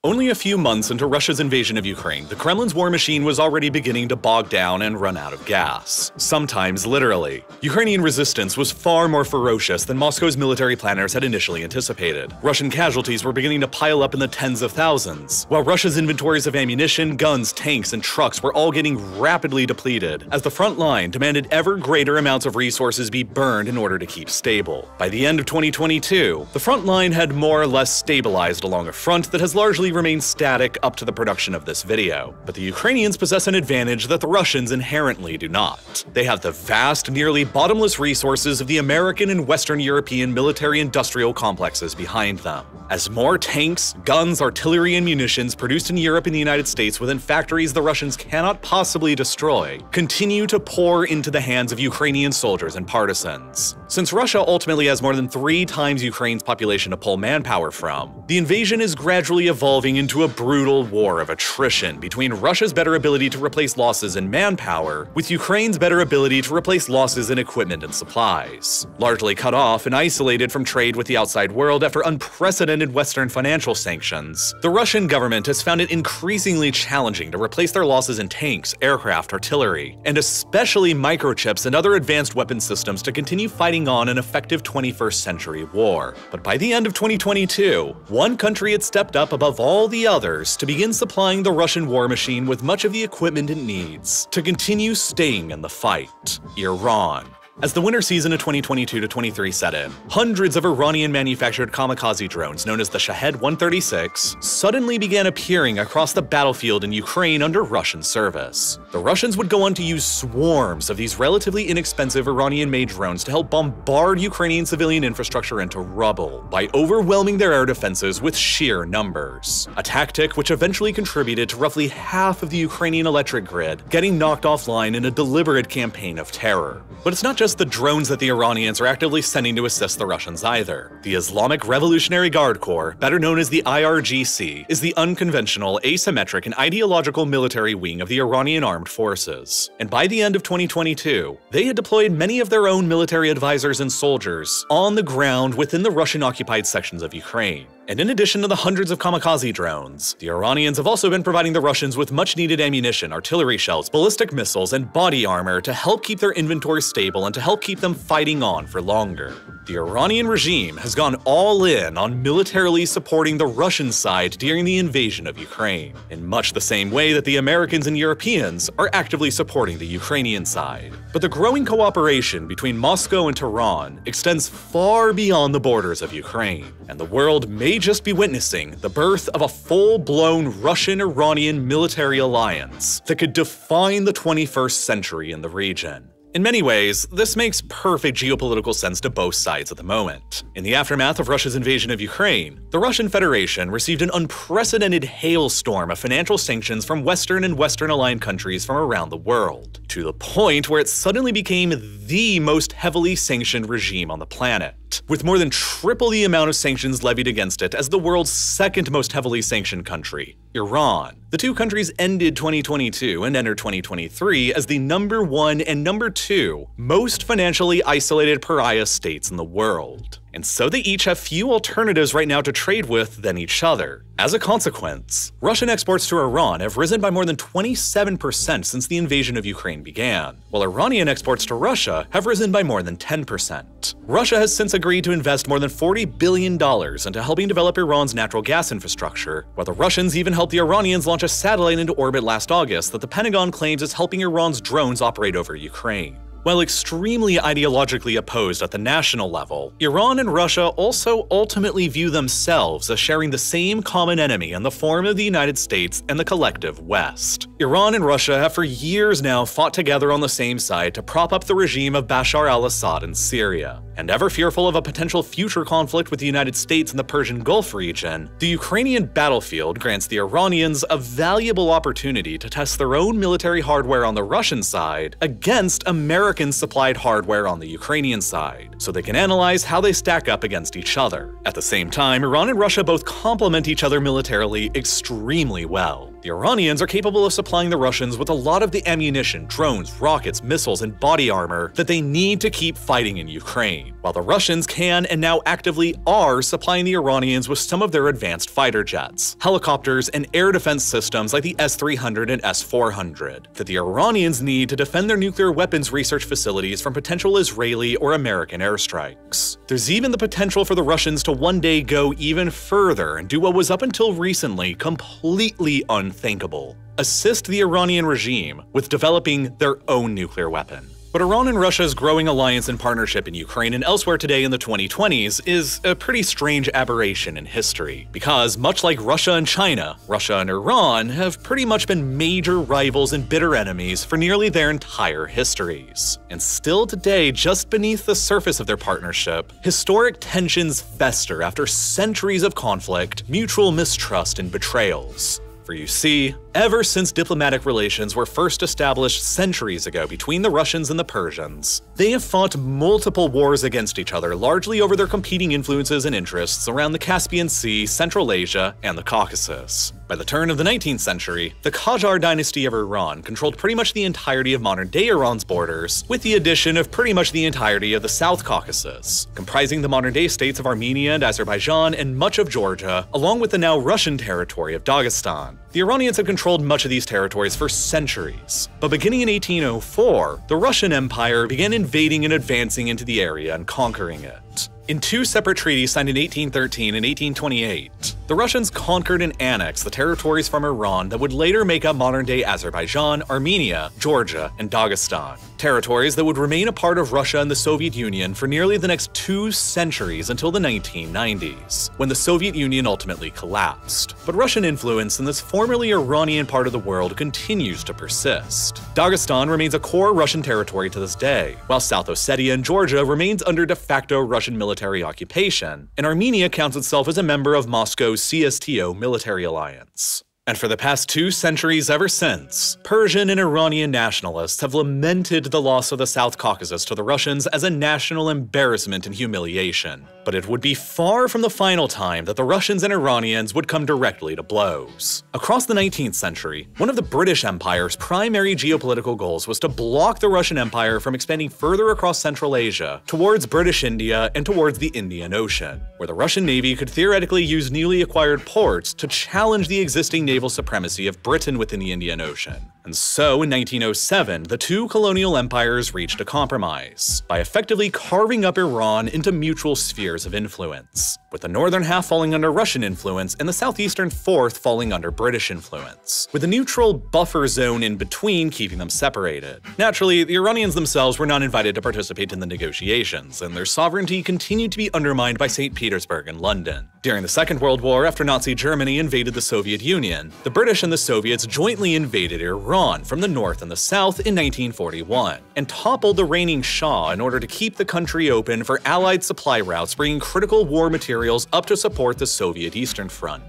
Only a few months into Russia's invasion of Ukraine, the Kremlin's war machine was already beginning to bog down and run out of gas. Sometimes literally. Ukrainian resistance was far more ferocious than Moscow's military planners had initially anticipated. Russian casualties were beginning to pile up in the tens of thousands, while Russia's inventories of ammunition, guns, tanks, and trucks were all getting rapidly depleted, as the front line demanded ever greater amounts of resources be burned in order to keep stable. By the end of 2022, the front line had more or less stabilized along a front that has largely remained static up to the production of this video. But the Ukrainians possess an advantage that the Russians inherently do not. They have the vast, nearly bottomless resources of the American and Western European military-industrial complexes behind them. As more tanks, guns, artillery, and munitions produced in Europe and the United States within factories the Russians cannot possibly destroy continue to pour into the hands of Ukrainian soldiers and partisans. Since Russia ultimately has more than 3 times Ukraine's population to pull manpower from, the invasion is gradually evolving into a brutal war of attrition between Russia's better ability to replace losses in manpower with Ukraine's better ability to replace losses in equipment and supplies. Largely cut off and isolated from trade with the outside world after unprecedented Western financial sanctions, the Russian government has found it increasingly challenging to replace their losses in tanks, aircraft, artillery, and especially microchips and other advanced weapon systems to continue fighting on an effective 21st century war. But by the end of 2022, one country had stepped up above all the others to begin supplying the Russian war machine with much of the equipment it needs to continue staying in the fight: Iran. As the winter season of 2022-23 set in, hundreds of Iranian-manufactured kamikaze drones known as the Shahed 136 suddenly began appearing across the battlefield in Ukraine under Russian service. The Russians would go on to use swarms of these relatively inexpensive Iranian-made drones to help bombard Ukrainian civilian infrastructure into rubble by overwhelming their air defenses with sheer numbers. A tactic which eventually contributed to roughly half of the Ukrainian electric grid getting knocked offline in a deliberate campaign of terror. But it's not just the drones that the Iranians are actively sending to assist the Russians either. The Islamic Revolutionary Guard Corps, better known as the IRGC, is the unconventional, asymmetric, and ideological military wing of the Iranian armed forces. And by the end of 2022, they had deployed many of their own military advisors and soldiers on the ground within the Russian-occupied sections of Ukraine. And in addition to the hundreds of kamikaze drones, the Iranians have also been providing the Russians with much-needed ammunition, artillery shells, ballistic missiles, and body armor to help keep their inventory stable and to help keep them fighting on for longer. The Iranian regime has gone all in on militarily supporting the Russian side during the invasion of Ukraine, in much the same way that the Americans and Europeans are actively supporting the Ukrainian side. But the growing cooperation between Moscow and Tehran extends far beyond the borders of Ukraine, and the world may just be witnessing the birth of a full-blown Russian-Iranian military alliance that could define the 21st century in the region. In many ways, this makes perfect geopolitical sense to both sides at the moment. In the aftermath of Russia's invasion of Ukraine, the Russian Federation received an unprecedented hailstorm of financial sanctions from Western and Western-aligned countries from around the world, to the point where it suddenly became the most heavily sanctioned regime on the planet, with more than triple the amount of sanctions levied against it as the world's second most heavily sanctioned country, Iran. The two countries ended 2022 and entered 2023 as the number 1 and number 2 most financially isolated pariah states in the world. And so they each have few alternatives right now to trade with than each other. As a consequence, Russian exports to Iran have risen by more than 27% since the invasion of Ukraine began, while Iranian exports to Russia have risen by more than 10%. Russia has since agreed to invest more than $40 billion into helping develop Iran's natural gas infrastructure, while the Russians even helped the Iranians launch a satellite into orbit last August that the Pentagon claims is helping Iran's drones operate over Ukraine. While extremely ideologically opposed at the national level, Iran and Russia also ultimately view themselves as sharing the same common enemy in the form of the United States and the collective West. Iran and Russia have for years now fought together on the same side to prop up the regime of Bashar al-Assad in Syria. And ever fearful of a potential future conflict with the United States in the Persian Gulf region, the Ukrainian battlefield grants the Iranians a valuable opportunity to test their own military hardware on the Russian side against American-supplied hardware on the Ukrainian side, so they can analyze how they stack up against each other. At the same time, Iran and Russia both complement each other militarily extremely well. The Iranians are capable of supplying the Russians with a lot of the ammunition, drones, rockets, missiles, and body armor that they need to keep fighting in Ukraine, while the Russians can and now actively are supplying the Iranians with some of their advanced fighter jets, helicopters, and air defense systems like the S-300 and S-400 that the Iranians need to defend their nuclear weapons research facilities from potential Israeli or American airstrikes. There's even the potential for the Russians to one day go even further and do what was up until recently completely unthinkable: assist the Iranian regime with developing their own nuclear weapon. But Iran and Russia's growing alliance and partnership in Ukraine and elsewhere today in the 2020s is a pretty strange aberration in history, because much like Russia and China, Russia and Iran have pretty much been major rivals and bitter enemies for nearly their entire histories. And still today, just beneath the surface of their partnership, historic tensions fester after centuries of conflict, mutual mistrust, and betrayals. For you see, ever since diplomatic relations were first established centuries ago between the Russians and the Persians, they have fought multiple wars against each other, largely over their competing influences and interests around the Caspian Sea, Central Asia, and the Caucasus. By the turn of the 19th century, the Qajar dynasty of Iran controlled pretty much the entirety of modern-day Iran's borders, with the addition of pretty much the entirety of the South Caucasus, comprising the modern-day states of Armenia and Azerbaijan and much of Georgia, along with the now Russian territory of Dagestan. The Iranians had controlled much of these territories for centuries, but beginning in 1804, the Russian Empire began invading and advancing into the area and conquering it. In two separate treaties signed in 1813 and 1828, the Russians conquered and annexed the territories from Iran that would later make up modern-day Azerbaijan, Armenia, Georgia, and Dagestan. Territories that would remain a part of Russia and the Soviet Union for nearly the next 2 centuries until the 1990s, when the Soviet Union ultimately collapsed. But Russian influence in this formerly Iranian part of the world continues to persist. Dagestan remains a core Russian territory to this day, while South Ossetia and Georgia remains under de facto Russian military occupation, and Armenia counts itself as a member of Moscow's CSTO military alliance. And for the past 2 centuries ever since, Persian and Iranian nationalists have lamented the loss of the South Caucasus to the Russians as a national embarrassment and humiliation. But it would be far from the final time that the Russians and Iranians would come directly to blows. Across the 19th century, one of the British Empire's primary geopolitical goals was to block the Russian Empire from expanding further across Central Asia, towards British India and towards the Indian Ocean, where the Russian Navy could theoretically use newly acquired ports to challenge the existing naval supremacy of Britain within the Indian Ocean. And so, in 1907, the 2 colonial empires reached a compromise by effectively carving up Iran into mutual spheres of influence, with the northern half falling under Russian influence and the southeastern fourth falling under British influence, with a neutral buffer zone in between keeping them separated. Naturally, the Iranians themselves were not invited to participate in the negotiations, and their sovereignty continued to be undermined by St. Petersburg and London. During the Second World War, after Nazi Germany invaded the Soviet Union, the British and the Soviets jointly invaded Iran from the north and the south in 1941, and toppled the reigning Shah in order to keep the country open for Allied supply routes bringing critical war materials up to support the Soviet Eastern Front.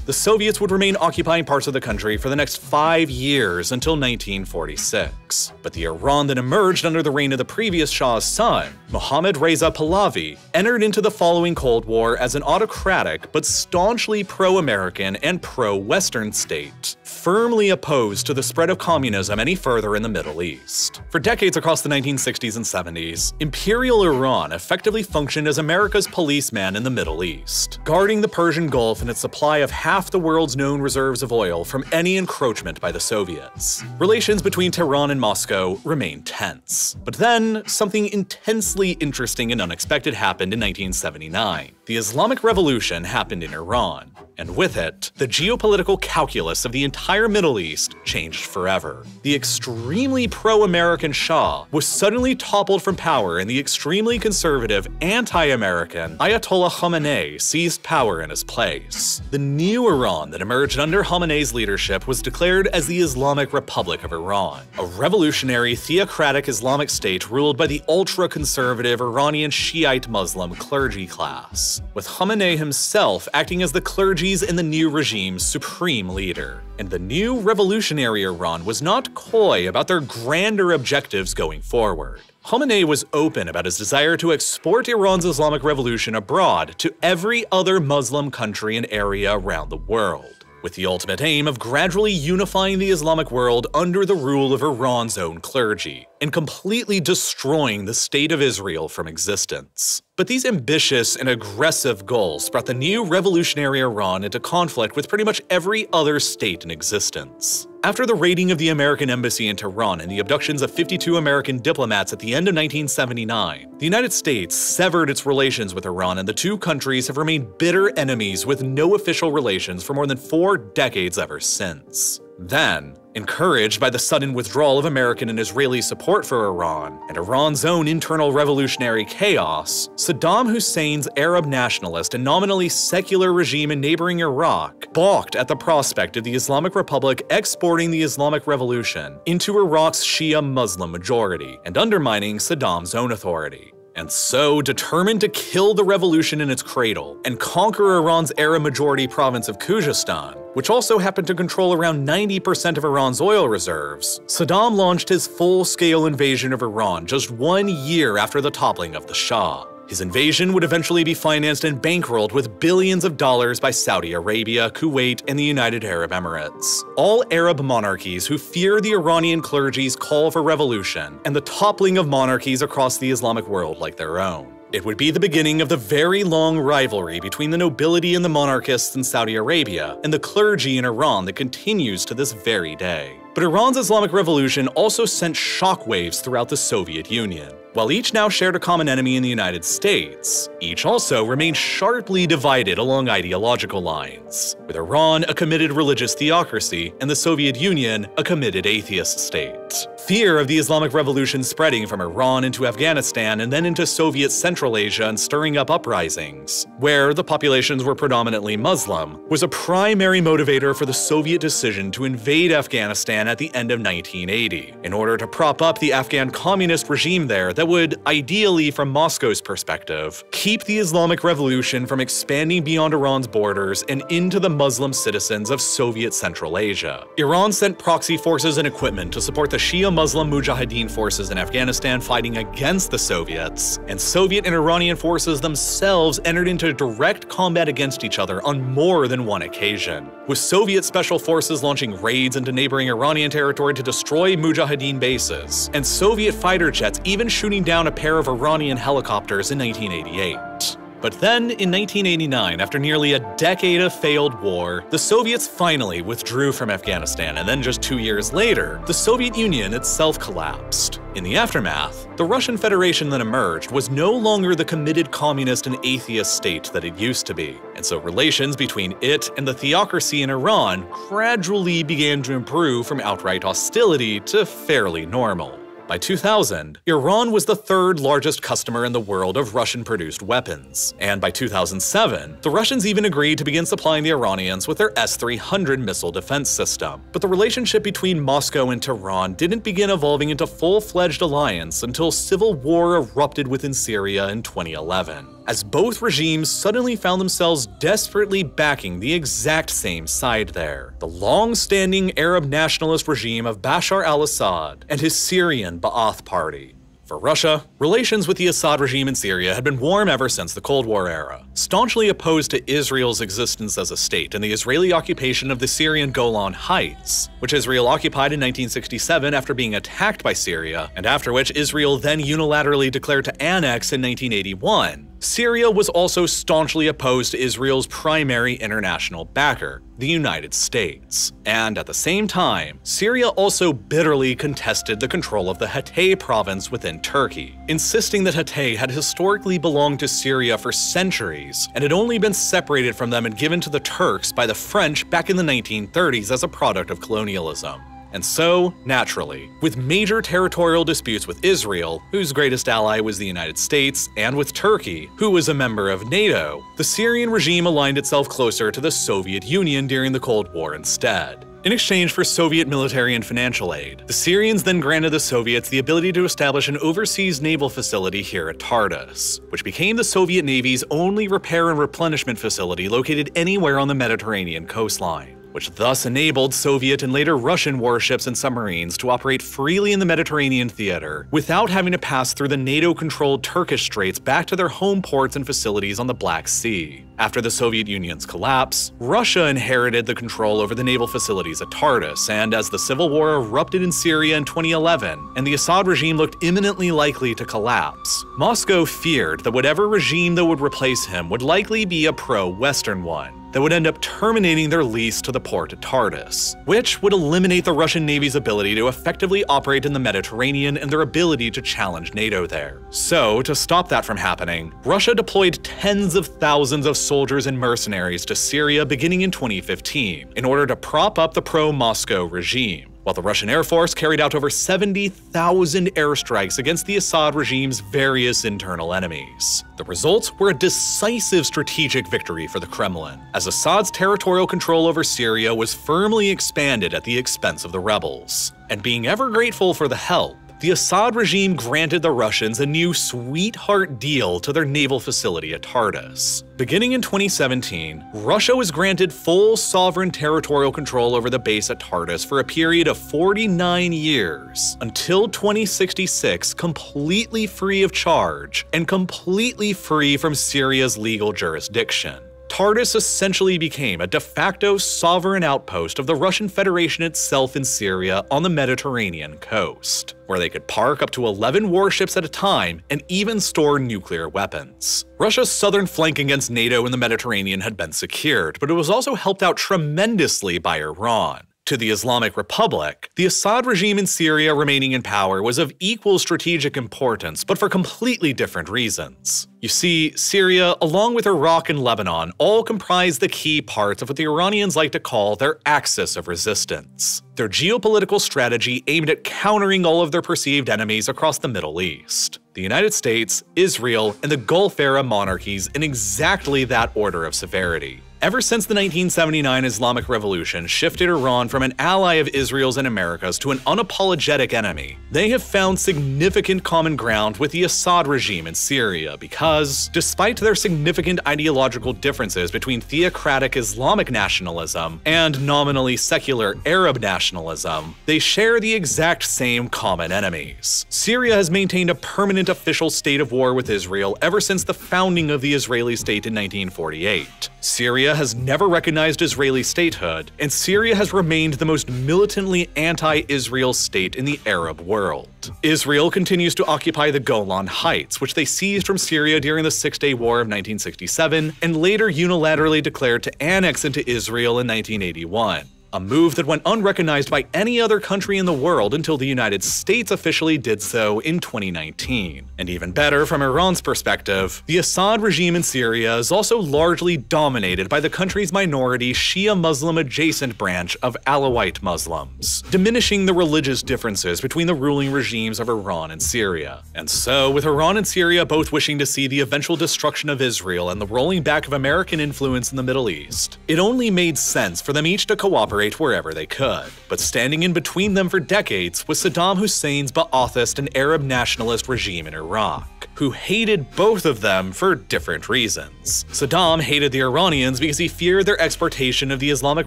The Soviets would remain occupying parts of the country for the next 5 years until 1946. But the Iran that emerged under the reign of the previous Shah's son, Mohammad Reza Pahlavi, entered into the following Cold War as an autocratic but staunchly pro-American and pro-Western state, firmly opposed to the spread of communism any further in the Middle East. For decades across the 1960s and 70s, Imperial Iran effectively functioned as America's policeman in the Middle East, guarding the Persian Gulf and its supply of half the world's known reserves of oil from any encroachment by the Soviets. Relations between Tehran and Moscow remained tense. But then, something intensely interesting and unexpected happened in 1979. The Islamic Revolution happened in Iran, and with it, the geopolitical calculus of the entire Middle East changed forever. The extremely pro-American Shah was suddenly toppled from power, and the extremely conservative, anti-American Ayatollah Khamenei seized power in his place. The new Iran that emerged under Khamenei's leadership was declared as the Islamic Republic of Iran, a revolutionary, theocratic Islamic state ruled by the ultra-conservative Iranian Shiite Muslim clergy class, with Khamenei himself acting as the clergy's and the new regime's supreme leader. And the new revolutionary Iran was not coy about their grander objectives going forward. Khamenei was open about his desire to export Iran's Islamic Revolution abroad to every other Muslim country and area around the world. with the ultimate aim of gradually unifying the Islamic world under the rule of Iran's own clergy, and completely destroying the State of Israel from existence. But these ambitious and aggressive goals brought the new revolutionary Iran into conflict with pretty much every other state in existence. After the raiding of the American embassy in Tehran and the abductions of 52 American diplomats at the end of 1979, the United States severed its relations with Iran, and the two countries have remained bitter enemies with no official relations for more than 4 decades ever since. Then, encouraged by the sudden withdrawal of American and Israeli support for Iran, and Iran's own internal revolutionary chaos, Saddam Hussein's Arab nationalist and nominally secular regime in neighboring Iraq balked at the prospect of the Islamic Republic exporting the Islamic Revolution into Iraq's Shia Muslim majority and undermining Saddam's own authority. And so, determined to kill the revolution in its cradle and conquer Iran's Arab-majority province of Khuzestan, which also happened to control around 90% of Iran's oil reserves, Saddam launched his full-scale invasion of Iran just 1 year after the toppling of the Shah. His invasion would eventually be financed and bankrolled with billions of dollars by Saudi Arabia, Kuwait, and the United Arab Emirates, all Arab monarchies who fear the Iranian clergy's call for revolution and the toppling of monarchies across the Islamic world like their own. It would be the beginning of the very long rivalry between the nobility and the monarchists in Saudi Arabia and the clergy in Iran that continues to this very day. But Iran's Islamic Revolution also sent shockwaves throughout the Soviet Union. While each now shared a common enemy in the United States, each also remained sharply divided along ideological lines, with Iran a committed religious theocracy and the Soviet Union a committed atheist state. Fear of the Islamic Revolution spreading from Iran into Afghanistan and then into Soviet Central Asia and stirring up uprisings, where the populations were predominantly Muslim, was a primary motivator for the Soviet decision to invade Afghanistan at the end of 1980, in order to prop up the Afghan communist regime there that would, ideally from Moscow's perspective, keep the Islamic Revolution from expanding beyond Iran's borders and into the Muslim citizens of Soviet Central Asia. Iran sent proxy forces and equipment to support the Shia Muslim Mujahideen forces in Afghanistan fighting against the Soviets, and Soviet and Iranian forces themselves entered into direct combat against each other on more than one occasion, with Soviet special forces launching raids into neighboring Iranian territory to destroy Mujahideen bases, and Soviet fighter jets even shooting down a pair of Iranian helicopters in 1988. But then, in 1989, after nearly a decade of failed war, the Soviets finally withdrew from Afghanistan, and then just 2 years later, the Soviet Union itself collapsed. In the aftermath, the Russian Federation that emerged was no longer the committed communist and atheist state that it used to be, and so relations between it and the theocracy in Iran gradually began to improve from outright hostility to fairly normal. By 2000, Iran was the 3rd largest customer in the world of Russian-produced weapons, and by 2007, the Russians even agreed to begin supplying the Iranians with their S-300 missile defense system. But the relationship between Moscow and Tehran didn't begin evolving into full-fledged alliance until civil war erupted within Syria in 2011. As both regimes suddenly found themselves desperately backing the exact same side there, the long-standing Arab nationalist regime of Bashar al-Assad and his Syrian Ba'ath Party. For Russia, relations with the Assad regime in Syria had been warm ever since the Cold War era, staunchly opposed to Israel's existence as a state and the Israeli occupation of the Syrian Golan Heights, which Israel occupied in 1967 after being attacked by Syria, and after which Israel then unilaterally declared to annex in 1981. Syria was also staunchly opposed to Israel's primary international backer, the United States. And at the same time, Syria also bitterly contested the control of the Hatay province within Turkey, insisting that Hatay had historically belonged to Syria for centuries and had only been separated from them and given to the Turks by the French back in the 1930s as a product of colonialism. And so, naturally, with major territorial disputes with Israel, whose greatest ally was the United States, and with Turkey, who was a member of NATO, the Syrian regime aligned itself closer to the Soviet Union during the Cold War instead. In exchange for Soviet military and financial aid, the Syrians then granted the Soviets the ability to establish an overseas naval facility here at Tartus, which became the Soviet Navy's only repair and replenishment facility located anywhere on the Mediterranean coastline, which thus enabled Soviet and later Russian warships and submarines to operate freely in the Mediterranean theater without having to pass through the NATO-controlled Turkish straits back to their home ports and facilities on the Black Sea. After the Soviet Union's collapse, Russia inherited the control over the naval facilities at Tartus, and as the civil war erupted in Syria in 2011 and the Assad regime looked imminently likely to collapse, Moscow feared that whatever regime that would replace him would likely be a pro-Western one that would end up terminating their lease to the port at Tartus, which would eliminate the Russian Navy's ability to effectively operate in the Mediterranean and their ability to challenge NATO there. So, to stop that from happening, Russia deployed tens of thousands of soldiers and mercenaries to Syria beginning in 2015 in order to prop up the pro-Moscow regime, while the Russian Air Force carried out over 70,000 airstrikes against the Assad regime's various internal enemies. The results were a decisive strategic victory for the Kremlin, as Assad's territorial control over Syria was firmly expanded at the expense of the rebels. And being ever grateful for the help, the Assad regime granted the Russians a new sweetheart deal to their naval facility at Tartus. Beginning in 2017, Russia was granted full sovereign territorial control over the base at Tartus for a period of 49 years, until 2066, completely free of charge and completely free from Syria's legal jurisdiction. Tartus essentially became a de facto sovereign outpost of the Russian Federation itself in Syria on the Mediterranean coast, where they could park up to 11 warships at a time and even store nuclear weapons. Russia's southern flank against NATO in the Mediterranean had been secured, but it was also helped out tremendously by Iran. To the Islamic Republic, the Assad regime in Syria remaining in power was of equal strategic importance, but for completely different reasons. You see, Syria, along with Iraq and Lebanon, all comprise the key parts of what the Iranians like to call their axis of resistance, their geopolitical strategy aimed at countering all of their perceived enemies across the Middle East: the United States, Israel, and the Gulf-era monarchies in exactly that order of severity. Ever since the 1979 Islamic Revolution shifted Iran from an ally of Israel's and America's to an unapologetic enemy, they have found significant common ground with the Assad regime in Syria because, despite their significant ideological differences between theocratic Islamic nationalism and nominally secular Arab nationalism, they share the exact same common enemies. Syria has maintained a permanent official state of war with Israel ever since the founding of the Israeli state in 1948. Syria has never recognized Israeli statehood, and Syria has remained the most militantly anti-Israel state in the Arab world. Israel continues to occupy the Golan Heights, which they seized from Syria during the Six-Day War of 1967, and later unilaterally declared to annex into Israel in 1981. A move that went unrecognized by any other country in the world until the United States officially did so in 2019. And even better, from Iran's perspective, the Assad regime in Syria is also largely dominated by the country's minority Shia Muslim adjacent branch of Alawite Muslims, diminishing the religious differences between the ruling regimes of Iran and Syria. And so, with Iran and Syria both wishing to see the eventual destruction of Israel and the rolling back of American influence in the Middle East, it only made sense for them each to cooperate wherever they could. But standing in between them for decades was Saddam Hussein's Ba'athist and Arab nationalist regime in Iraq, who hated both of them for different reasons. Saddam hated the Iranians because he feared their exportation of the Islamic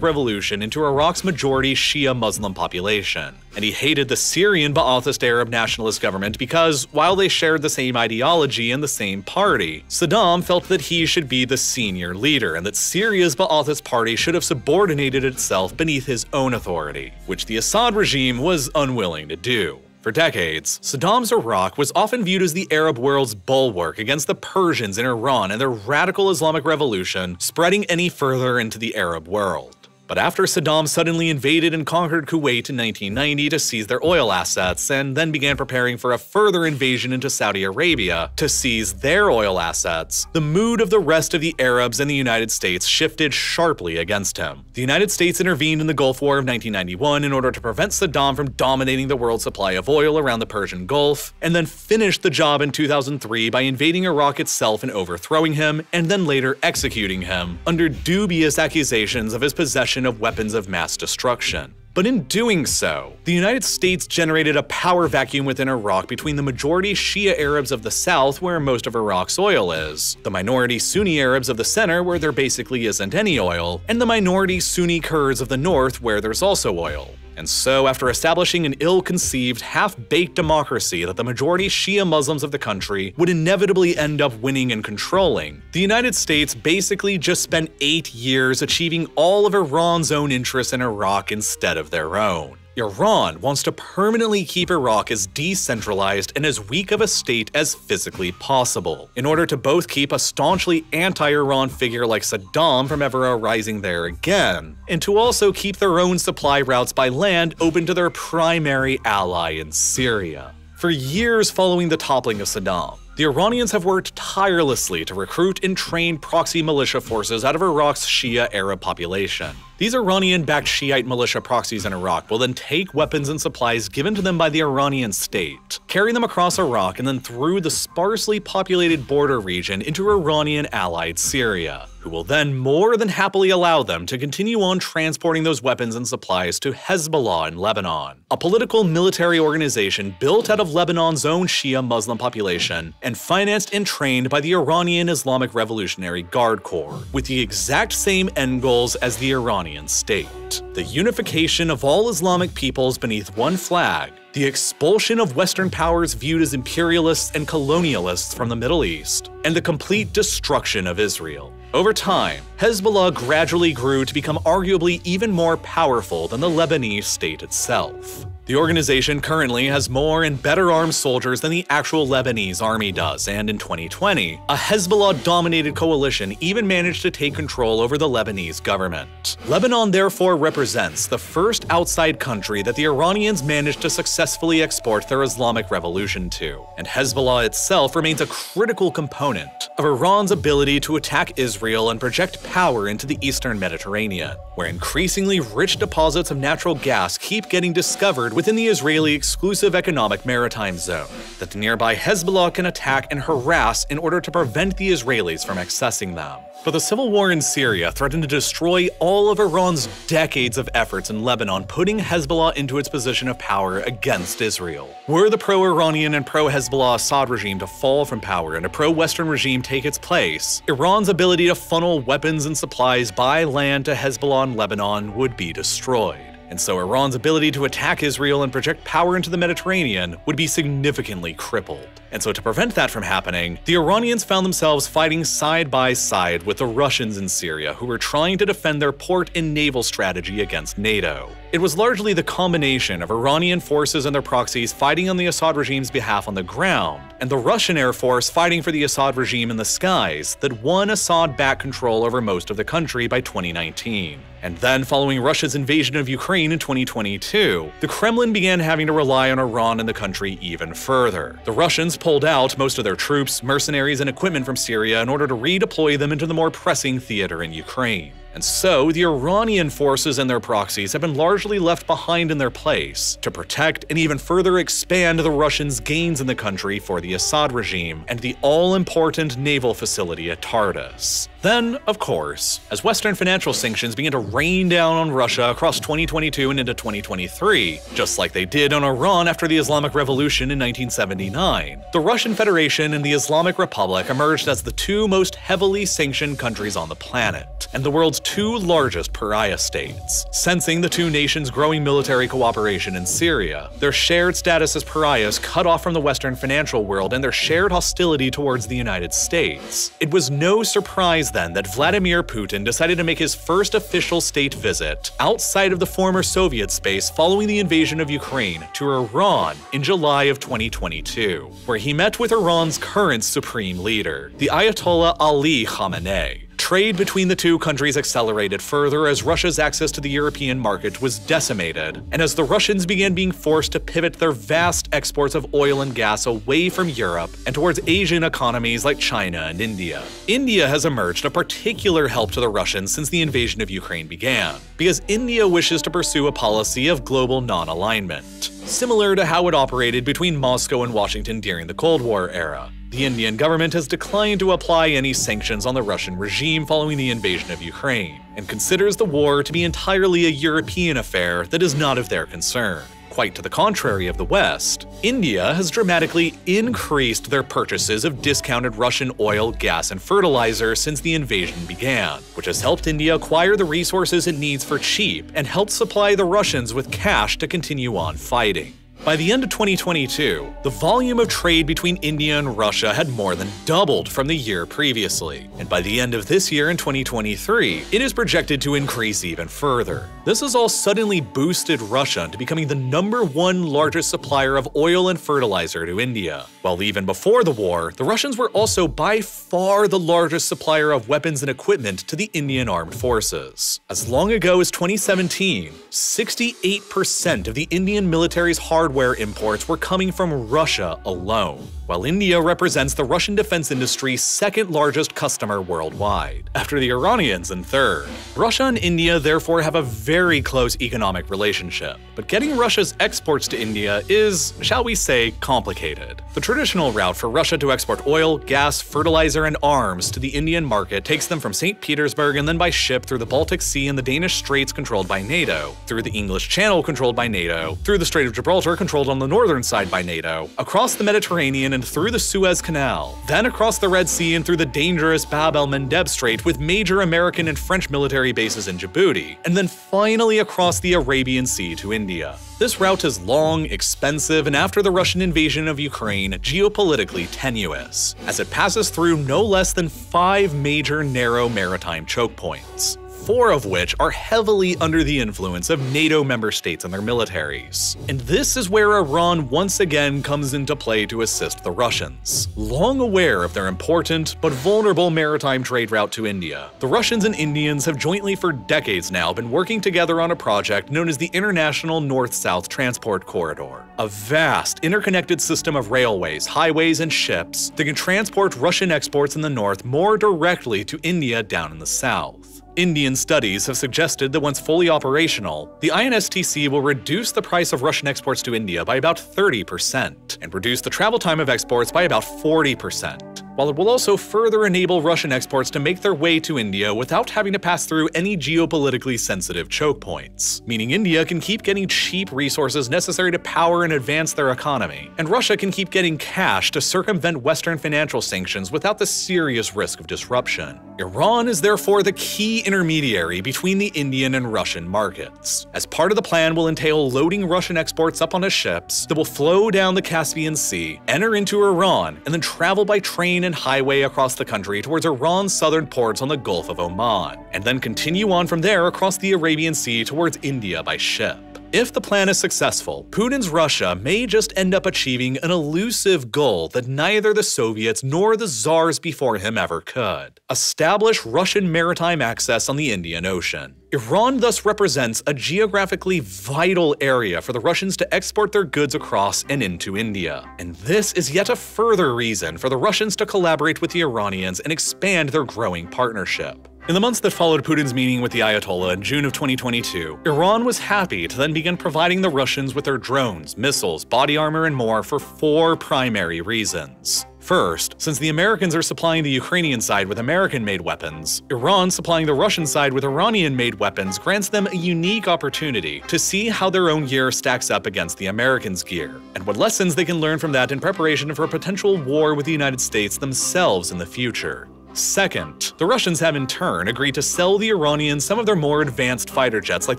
Revolution into Iraq's majority Shia Muslim population. And he hated the Syrian Ba'athist Arab nationalist government because, while they shared the same ideology and the same party, Saddam felt that he should be the senior leader and that Syria's Ba'athist party should have subordinated itself beneath his own authority, which the Assad regime was unwilling to do. For decades, Saddam's Iraq was often viewed as the Arab world's bulwark against the Persians in Iran and their radical Islamic revolution spreading any further into the Arab world. But after Saddam suddenly invaded and conquered Kuwait in 1990 to seize their oil assets, and then began preparing for a further invasion into Saudi Arabia to seize their oil assets, the mood of the rest of the Arabs and the United States shifted sharply against him. The United States intervened in the Gulf War of 1991 in order to prevent Saddam from dominating the world's supply of oil around the Persian Gulf, and then finished the job in 2003 by invading Iraq itself and overthrowing him, and then later executing him, under dubious accusations of his possession of weapons of mass destruction. But in doing so, the United States generated a power vacuum within Iraq between the majority Shia Arabs of the south, where most of Iraq's oil is, the minority Sunni Arabs of the center, where there basically isn't any oil, and the minority Sunni Kurds of the north, where there's also oil. And so, after establishing an ill-conceived, half-baked democracy that the majority Shia Muslims of the country would inevitably end up winning and controlling, the United States basically just spent 8 years achieving all of Iran's own interests in Iraq instead of their own. Iran wants to permanently keep Iraq as decentralized and as weak of a state as physically possible, in order to both keep a staunchly anti-Iran figure like Saddam from ever arising there again, and to also keep their own supply routes by land open to their primary ally in Syria. For years following the toppling of Saddam, the Iranians have worked tirelessly to recruit and train proxy militia forces out of Iraq's Shia Arab population. These Iranian-backed Shiite militia proxies in Iraq will then take weapons and supplies given to them by the Iranian state, carry them across Iraq and then through the sparsely populated border region into Iranian-allied Syria, who will then more than happily allow them to continue on transporting those weapons and supplies to Hezbollah in Lebanon, a political military organization built out of Lebanon's own Shia Muslim population and financed and trained by the Iranian Islamic Revolutionary Guard Corps, with the exact same end goals as the Iranian state: the unification of all Islamic peoples beneath one flag, the expulsion of Western powers viewed as imperialists and colonialists from the Middle East, and the complete destruction of Israel. Over time, Hezbollah gradually grew to become arguably even more powerful than the Lebanese state itself. The organization currently has more and better armed soldiers than the actual Lebanese army does, and in 2020, a Hezbollah-dominated coalition even managed to take control over the Lebanese government. Lebanon therefore represents the first outside country that the Iranians managed to successfully export their Islamic revolution to, and Hezbollah itself remains a critical component of Iran's ability to attack Israel and project power into the eastern Mediterranean, where increasingly rich deposits of natural gas keep getting discovered within the Israeli exclusive economic maritime zone that the nearby Hezbollah can attack and harass in order to prevent the Israelis from accessing them. But the civil war in Syria threatened to destroy all of Iran's decades of efforts in Lebanon, putting Hezbollah into its position of power against Israel. Were the pro-Iranian and pro-Hezbollah Assad regime to fall from power and a pro-Western regime take its place, Iran's ability to funnel weapons and supplies by land to Hezbollah in Lebanon would be destroyed. And so Iran's ability to attack Israel and project power into the Mediterranean would be significantly crippled. And so to prevent that from happening, the Iranians found themselves fighting side by side with the Russians in Syria, who were trying to defend their port and naval strategy against NATO. It was largely the combination of Iranian forces and their proxies fighting on the Assad regime's behalf on the ground, and the Russian Air Force fighting for the Assad regime in the skies, that won Assad back control over most of the country by 2019. And then, following Russia's invasion of Ukraine in 2022, the Kremlin began having to rely on Iran in the country even further. The Russians pulled out most of their troops, mercenaries, and equipment from Syria in order to redeploy them into the more pressing theater in Ukraine. And so, the Iranian forces and their proxies have been largely left behind in their place to protect and even further expand the Russians' gains in the country for the Assad regime and the all-important naval facility at Tartus. Then, of course, as Western financial sanctions began to rain down on Russia across 2022 and into 2023, just like they did on Iran after the Islamic Revolution in 1979, the Russian Federation and the Islamic Republic emerged as the two most heavily sanctioned countries on the planet, and the world's two largest pariah states. Sensing the two nations' growing military cooperation in Syria, their shared status as pariahs cut off from the Western financial world, and their shared hostility towards the United States, it was no surprise then that Vladimir Putin decided to make his first official state visit outside of the former Soviet space following the invasion of Ukraine to Iran in July of 2022, where he met with Iran's current supreme leader, the Ayatollah Ali Khamenei. Trade between the two countries accelerated further as Russia's access to the European market was decimated, and as the Russians began being forced to pivot their vast exports of oil and gas away from Europe and towards Asian economies like China and India. India has emerged a particular help to the Russians since the invasion of Ukraine began, because India wishes to pursue a policy of global non-alignment, similar to how it operated between Moscow and Washington during the Cold War era. The Indian government has declined to apply any sanctions on the Russian regime following the invasion of Ukraine, and considers the war to be entirely a European affair that is not of their concern. Quite to the contrary of the West, India has dramatically increased their purchases of discounted Russian oil, gas, and fertilizer since the invasion began, which has helped India acquire the resources it needs for cheap and helped supply the Russians with cash to continue on fighting. By the end of 2022, the volume of trade between India and Russia had more than doubled from the year previously, and by the end of this year in 2023, it is projected to increase even further. This has all suddenly boosted Russia into becoming the #1 largest supplier of oil and fertilizer to India. While even before the war, the Russians were also by far the largest supplier of weapons and equipment to the Indian armed forces. As long ago as 2017, 68% of the Indian military's hardware imports were coming from Russia alone, while India represents the Russian defense industry's second largest customer worldwide, after the Iranians in third. Russia and India therefore have a very close economic relationship, but getting Russia's exports to India is, shall we say, complicated. The traditional route for Russia to export oil, gas, fertilizer, and arms to the Indian market takes them from St. Petersburg and then by ship through the Baltic Sea and the Danish Straits controlled by NATO, through the English Channel controlled by NATO, through the Strait of Gibraltar controlled on the northern side by NATO, across the Mediterranean and through the Suez Canal, then across the Red Sea and through the dangerous Bab el-Mandeb Strait with major American and French military bases in Djibouti, and then finally across the Arabian Sea to India. This route is long, expensive, and after the Russian invasion of Ukraine, geopolitically tenuous, as it passes through no less than 5 major narrow maritime choke points, 4 of which are heavily under the influence of NATO member states and their militaries. And this is where Iran once again comes into play to assist the Russians. Long aware of their important but vulnerable maritime trade route to India, the Russians and Indians have jointly for decades now been working together on a project known as the International North-South Transport Corridor, a vast interconnected system of railways, highways, and ships that can transport Russian exports in the north more directly to India down in the south. Indian studies have suggested that once fully operational, the INSTC will reduce the price of Russian exports to India by about 30% and reduce the travel time of exports by about 40%. While it will also further enable Russian exports to make their way to India without having to pass through any geopolitically sensitive choke points, meaning India can keep getting cheap resources necessary to power and advance their economy, and Russia can keep getting cash to circumvent Western financial sanctions without the serious risk of disruption. Iran is therefore the key intermediary between the Indian and Russian markets, as part of the plan will entail loading Russian exports up onto ships that will flow down the Caspian Sea, enter into Iran, and then travel by train and highway across the country towards Iran's southern ports on the Gulf of Oman, and then continue on from there across the Arabian Sea towards India by ship. If the plan is successful, Putin's Russia may just end up achieving an elusive goal that neither the Soviets nor the Tsars before him ever could: establish Russian maritime access on the Indian Ocean. Iran thus represents a geographically vital area for the Russians to export their goods across and into India. And this is yet a further reason for the Russians to collaborate with the Iranians and expand their growing partnership. In the months that followed Putin's meeting with the Ayatollah in June of 2022, Iran was happy to then begin providing the Russians with their drones, missiles, body armor, and more for 4 primary reasons. First, since the Americans are supplying the Ukrainian side with American-made weapons, Iran supplying the Russian side with Iranian-made weapons grants them a unique opportunity to see how their own gear stacks up against the Americans' gear, and what lessons they can learn from that in preparation for a potential war with the United States themselves in the future. Second, the Russians have in turn agreed to sell the Iranians some of their more advanced fighter jets like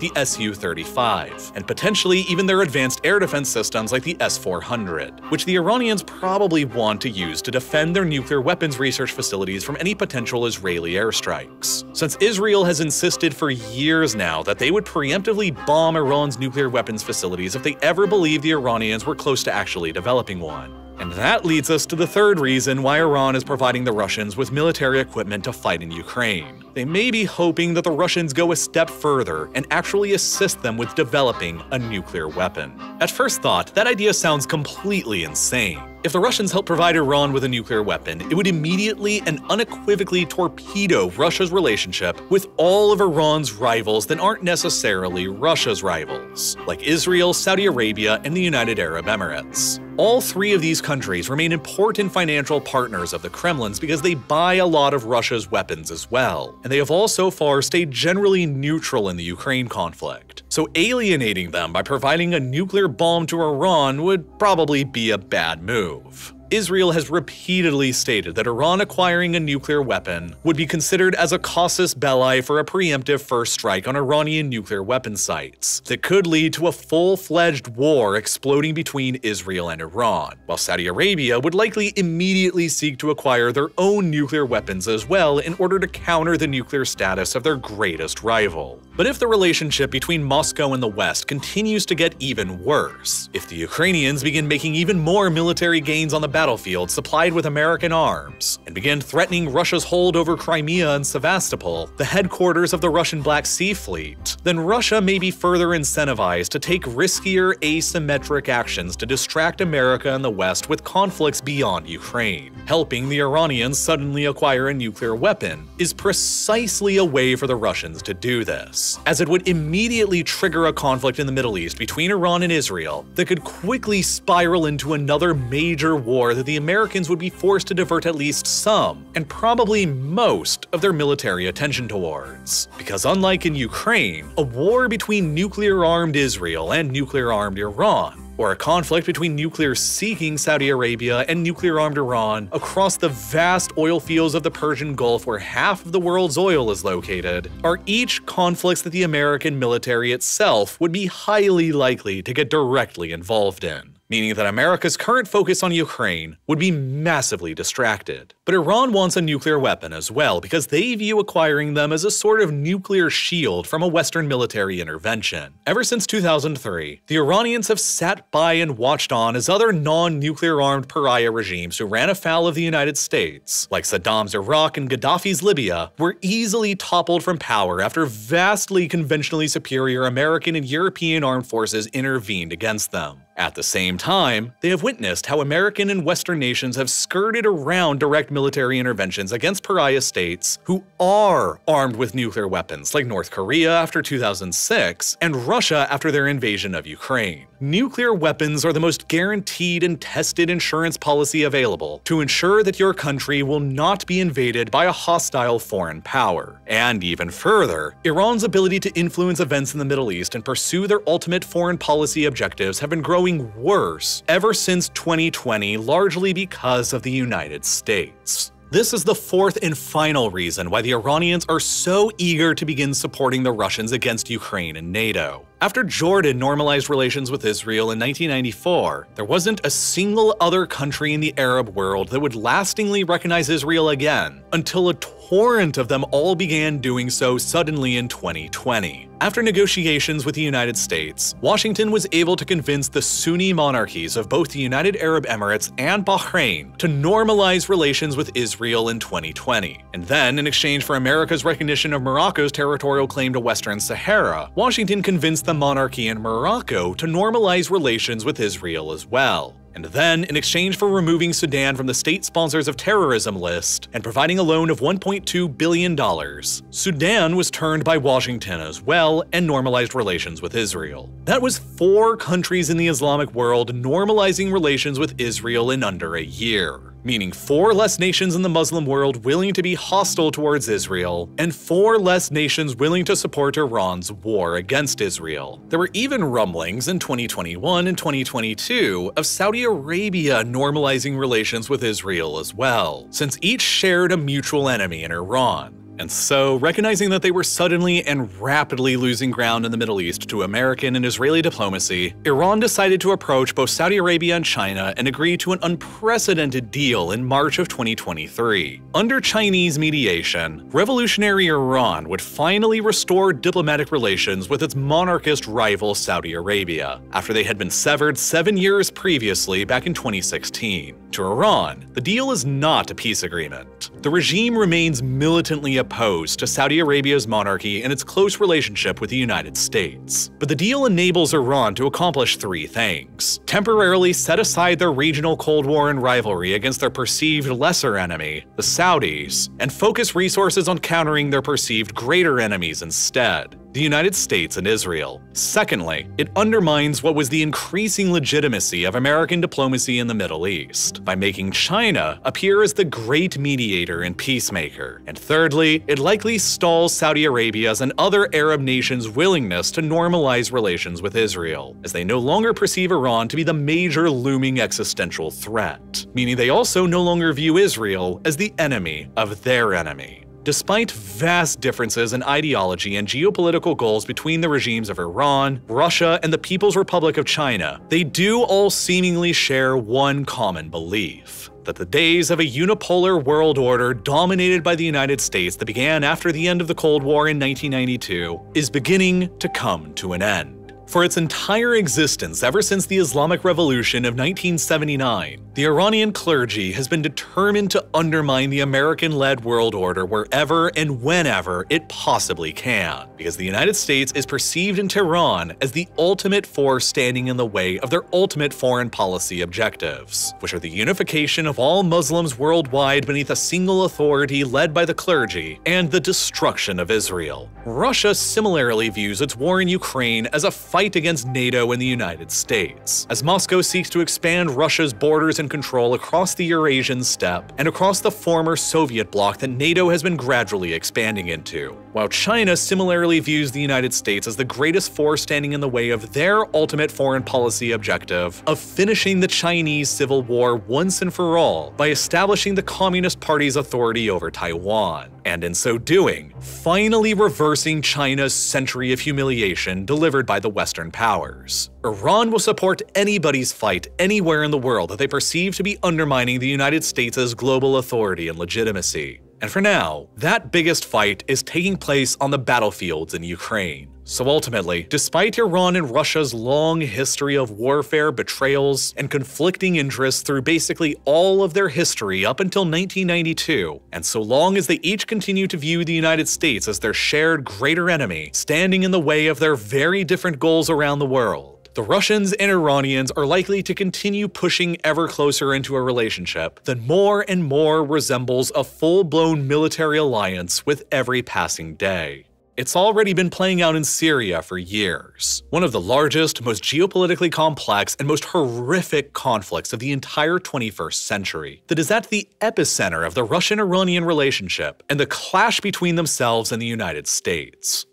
the Su-35, and potentially even their advanced air defense systems like the S-400, which the Iranians probably want to use to defend their nuclear weapons research facilities from any potential Israeli airstrikes. Since Israel has insisted for years now that they would preemptively bomb Iran's nuclear weapons facilities if they ever believed the Iranians were close to actually developing one. And that leads us to the third reason why Iran is providing the Russians with military equipment to fight in Ukraine. They may be hoping that the Russians go a step further and actually assist them with developing a nuclear weapon. At first thought, that idea sounds completely insane. If the Russians helped provide Iran with a nuclear weapon, it would immediately and unequivocally torpedo Russia's relationship with all of Iran's rivals that aren't necessarily Russia's rivals, like Israel, Saudi Arabia, and the United Arab Emirates. All three of these countries remain important financial partners of the Kremlin's because they buy a lot of Russia's weapons as well, and they have all so far stayed generally neutral in the Ukraine conflict. So alienating them by providing a nuclear bomb to Iran would probably be a bad move. Israel has repeatedly stated that Iran acquiring a nuclear weapon would be considered as a casus belli for a preemptive first strike on Iranian nuclear weapon sites that could lead to a full-fledged war exploding between Israel and Iran, while Saudi Arabia would likely immediately seek to acquire their own nuclear weapons as well in order to counter the nuclear status of their greatest rival. But if the relationship between Moscow and the West continues to get even worse, if the Ukrainians begin making even more military gains on the battlefield supplied with American arms, and begin threatening Russia's hold over Crimea and Sevastopol, the headquarters of the Russian Black Sea Fleet, then Russia may be further incentivized to take riskier asymmetric actions to distract America and the West with conflicts beyond Ukraine. Helping the Iranians suddenly acquire a nuclear weapon is precisely a way for the Russians to do this, as it would immediately trigger a conflict in the Middle East between Iran and Israel that could quickly spiral into another major war that the Americans would be forced to divert at least some, and probably most, of their military attention towards. Because unlike in Ukraine, a war between nuclear-armed Israel and nuclear-armed Iran, or a conflict between nuclear-seeking Saudi Arabia and nuclear-armed Iran across the vast oil fields of the Persian Gulf where half of the world's oil is located, are each conflicts that the American military itself would be highly likely to get directly involved in, meaning that America's current focus on Ukraine would be massively distracted. But Iran wants a nuclear weapon as well because they view acquiring them as a sort of nuclear shield from a Western military intervention. Ever since 2003, the Iranians have sat by and watched on as other non-nuclear armed pariah regimes who ran afoul of the United States, like Saddam's Iraq and Gaddafi's Libya, were easily toppled from power after vastly conventionally superior American and European armed forces intervened against them. At the same time, they have witnessed how American and Western nations have skirted around direct military interventions against pariah states who are armed with nuclear weapons, like North Korea after 2006 and Russia after their invasion of Ukraine. Nuclear weapons are the most guaranteed and tested insurance policy available to ensure that your country will not be invaded by a hostile foreign power. And even further, Iran's ability to influence events in the Middle East and pursue their ultimate foreign policy objectives have been growing worse ever since 2020, largely because of the United States. This is the fourth and final reason why the Iranians are so eager to begin supporting the Russians against Ukraine and NATO. After Jordan normalized relations with Israel in 1994, there wasn't a single other country in the Arab world that would lastingly recognize Israel again, until a torrent of them all began doing so suddenly in 2020. After negotiations with the United States, Washington was able to convince the Sunni monarchies of both the United Arab Emirates and Bahrain to normalize relations with Israel in 2020. And then, in exchange for America's recognition of Morocco's territorial claim to Western Sahara, Washington convinced the monarchy in Morocco to normalize relations with Israel as well. And then, in exchange for removing Sudan from the state sponsors of terrorism list and providing a loan of $1.2 billion, Sudan was turned by Washington as well and normalized relations with Israel. That was 4 countries in the Islamic world normalizing relations with Israel in under a year, meaning 4 less nations in the Muslim world willing to be hostile towards Israel, and 4 less nations willing to support Iran's war against Israel. There were even rumblings in 2021 and 2022 of Saudi Arabia normalizing relations with Israel as well, since each shared a mutual enemy in Iran. And so, recognizing that they were suddenly and rapidly losing ground in the Middle East to American and Israeli diplomacy, Iran decided to approach both Saudi Arabia and China and agree to an unprecedented deal in March of 2023. Under Chinese mediation, revolutionary Iran would finally restore diplomatic relations with its monarchist rival Saudi Arabia, after they had been severed 7 years previously back in 2016. To Iran, the deal is not a peace agreement. The regime remains militantly opposed opposed to Saudi Arabia's monarchy and its close relationship with the United States. But the deal enables Iran to accomplish three things: temporarily set aside their regional Cold War and rivalry against their perceived lesser enemy, the Saudis, and focus resources on countering their perceived greater enemies instead, the United States and Israel. Secondly, it undermines what was the increasing legitimacy of American diplomacy in the Middle East by making China appear as the great mediator and peacemaker. And thirdly, it likely stalls Saudi Arabia's and other Arab nations' willingness to normalize relations with Israel, as they no longer perceive Iran to be the major looming existential threat, meaning they also no longer view Israel as the enemy of their enemy. Despite vast differences in ideology and geopolitical goals between the regimes of Iran, Russia, and the People's Republic of China, they do all seemingly share one common belief: that the days of a unipolar world order dominated by the United States that began after the end of the Cold War in 1992 is beginning to come to an end. For its entire existence ever since the Islamic Revolution of 1979, the Iranian clergy has been determined to undermine the American-led world order wherever and whenever it possibly can, because the United States is perceived in Tehran as the ultimate force standing in the way of their ultimate foreign policy objectives, which are the unification of all Muslims worldwide beneath a single authority led by the clergy, and the destruction of Israel. Russia similarly views its war in Ukraine as a fight against NATO and the United States, as Moscow seeks to expand Russia's borders and control across the Eurasian steppe and across the former Soviet bloc that NATO has been gradually expanding into, while China similarly views the United States as the greatest force standing in the way of their ultimate foreign policy objective of finishing the Chinese Civil War once and for all by establishing the Communist Party's authority over Taiwan, and in so doing, finally reversing China's century of humiliation delivered by the Western powers. Iran will support anybody's fight anywhere in the world that they perceive to be undermining the United States' global authority and legitimacy. And for now, that biggest fight is taking place on the battlefields in Ukraine. So ultimately, despite Iran and Russia's long history of warfare, betrayals, and conflicting interests through basically all of their history up until 1992, and so long as they each continue to view the United States as their shared greater enemy, standing in the way of their very different goals around the world, the Russians and Iranians are likely to continue pushing ever closer into a relationship that more and more resembles a full-blown military alliance with every passing day. It's already been playing out in Syria for years, one of the largest, most geopolitically complex, and most horrific conflicts of the entire 21st century, that is at the epicenter of the Russian-Iranian relationship and the clash between themselves and the United States.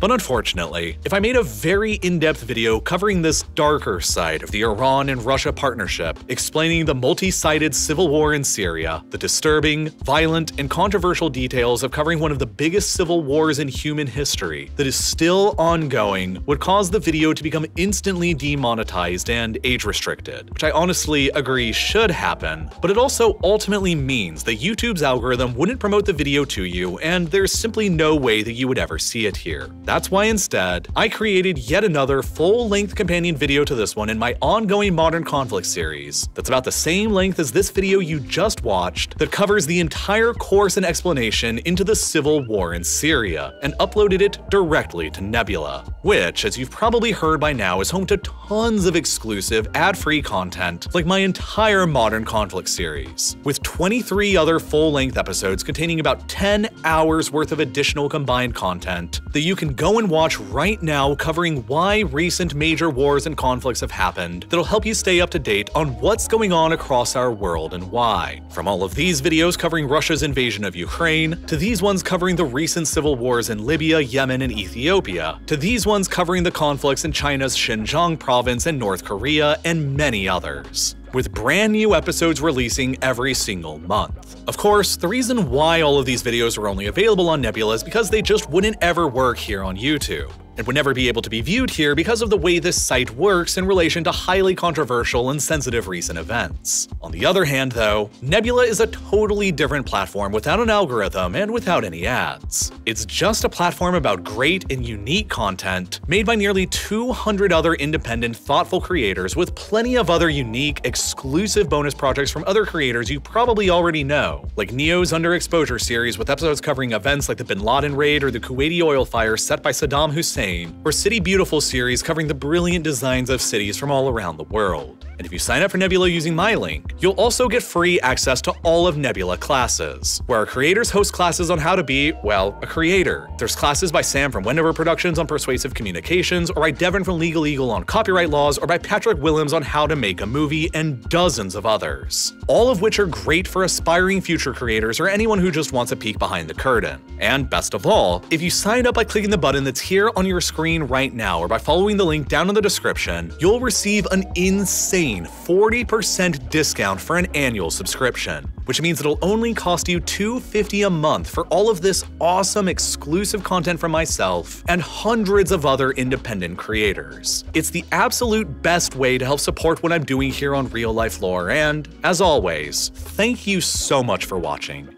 But unfortunately, if I made a very in-depth video covering this darker side of the Iran and Russia partnership, explaining the multi-sided civil war in Syria, the disturbing, violent, and controversial details of covering one of the biggest civil wars in human history that is still ongoing, would cause the video to become instantly demonetized and age-restricted, which I honestly agree should happen, but it also ultimately means that YouTube's algorithm wouldn't promote the video to you, and there's simply no way that you would ever see it here. That's why instead, I created yet another full-length companion video to this one in my ongoing Modern Conflict series that's about the same length as this video you just watched, that covers the entire course and explanation into the civil war in Syria, and uploaded it directly to Nebula, which, as you've probably heard by now, is home to tons of exclusive ad-free content like my entire Modern Conflict series, with 23 other full-length episodes containing about 10 hours worth of additional combined content that you can go and watch right now, covering why recent major wars and conflicts have happened that'll help you stay up to date on what's going on across our world and why. From all of these videos covering Russia's invasion of Ukraine, to these ones covering the recent civil wars in Libya, Yemen, and Ethiopia, to these ones covering the conflicts in China's Xinjiang province and North Korea, and many others, with brand new episodes releasing every single month. Of course, the reason why all of these videos are only available on Nebula is because they just wouldn't ever work here on YouTube. It would never be able to be viewed here because of the way this site works in relation to highly controversial and sensitive recent events. On the other hand, though, Nebula is a totally different platform without an algorithm and without any ads. It's just a platform about great and unique content made by nearly 200 other independent, thoughtful creators with plenty of other unique, exclusive bonus projects from other creators you probably already know, like Neo's Underexposure series with episodes covering events like the Bin Laden raid or the Kuwaiti oil fire set by Saddam Hussein, or City Beautiful series covering the brilliant designs of cities from all around the world. And if you sign up for Nebula using my link, you'll also get free access to all of Nebula classes, where our creators host classes on how to be, well, a creator. There's classes by Sam from Wendover Productions on persuasive communications, or by Devin from Legal Eagle on copyright laws, or by Patrick Willems on how to make a movie, and dozens of others. All of which are great for aspiring future creators or anyone who just wants a peek behind the curtain. And best of all, if you sign up by clicking the button that's here on your screen right now or by following the link down in the description, you'll receive an insane 40% discount for an annual subscription, which means it'll only cost you $250 a month for all of this awesome exclusive content from myself and hundreds of other independent creators. It's the absolute best way to help support what I'm doing here on Real Life Lore, and as always, thank you so much for watching.